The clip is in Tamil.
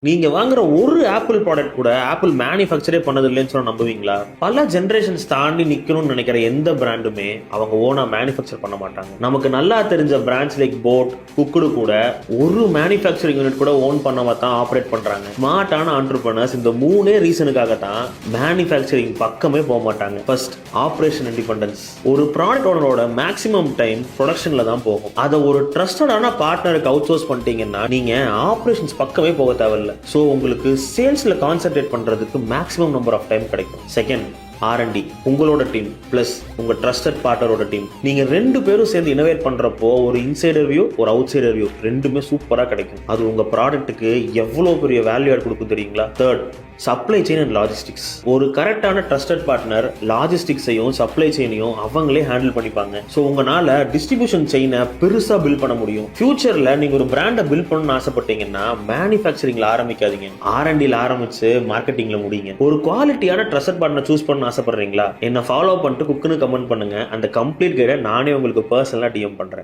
நீங்க வாங்குற ஒரு ஆப்பிள் ப்ராடக்ட் கூட ஆப்பிள் மேனுஃபேக்சரே பண்ணது இல்லைன்னு சொல்ல நம்புவீங்களா? பல ஜெனரேஷன்ஸ் தாண்டி நிக்கணும்னு நினைக்கிற எந்த பிராண்டுமே அவங்க ஓனா மேனுஃபேக்சர் பண்ண மாட்டாங்க. நமக்கு நல்லா தெரிஞ்ச பிராண்ட்ஸ் லைக் போட், குக்குடு கூட ஒரு மேனுஃபேக்சரிங் யூனிட் கூட ஓன் பண்ணாம தான் ஆப்ரேட் பண்றாங்க. ஸ்மார்ட்டான ஆண்டர்பிரனர்ஸ் இந்த மூணே ரீசனுக்காக தான் மேனுஃபேக்சரிங் பக்கமே போக மாட்டாங்க. First, operation independence. ஒரு ப்ராடக்ட் ஓனரோட மேக்ஸிமம் டைம் ப்ரொடக்ஷன்ல தான் போகும். அதை ஒரு ட்ரஸ்டடான பார்ட்னருக்கு அவுட் சோர்ஸ் பண்ணிட்டீங்கன்னா நீங்க ஆபரேஷன்ஸ் பக்கமே போக தேவையில்லை. ஸோ உங்களுக்கு சேல்ஸ்ல கான்சென்ட்ரேட் பண்றதுக்கு மேக்ஸிமம் நம்பர் ஆஃப் டைம் கிடைக்கும். Second, R&D. உங்களோட டீம் பிளஸ் உங்க ட்ரஸ்டட் பார்ட்னரோட டீம், நீங்க ரெண்டு பேரும் சேர்ந்து இனோவேட் பண்றப்போ ஒரு இன்சைடர் வியூ, ஒரு அவுட் சைடர் வியூ ரெண்டுமே சூப்பரா கிடைக்கும். அது உங்க ப்ராடக்ட்டுக்கு எவ்வளவு பெரிய வேல்யூ ஆட் கொடுக்கும் தெரியுங்களா? Third, supply chain and logistics. ஒரு கரெக்டான ட்ரஸ்டட் பார்ட்னர் லாஜிஸ்டிக்ஸையும் சப்ளை செயினையும் அவங்களே ஹேண்டில் பண்ணிப்பாங்க. ஸோ உங்களால டிஸ்ட்ரிபியூஷன் செயினை பெருசா பில்ட் பண்ண முடியும். ஃபியூச்சர்ல நீங்க ஒரு பிராண்டை பில்ட் பண்ணணும்னு ஆசைப்பட்டீங்கன்னா மேனுஃபேக்சரிங்ல ஆரம்பிக்காதீங்க, R&Dல ஆரம்பிச்சு மார்க்கெட்டிங்ல முடியுங்க. ஒரு குவாலிட்டியான ட்ரஸ்டட் பார்ட்னர் சூஸ் பண்ண ஆசைப்படுறீங்களா? என்ன ஃபாலோ பண்ணிட்டு குக்குன்னு கமெண்ட் பண்ணுங்க. அந்த கம்ப்ளீட் கைடை நானே உங்களுக்கு பர்சனலா DM பண்றேன்.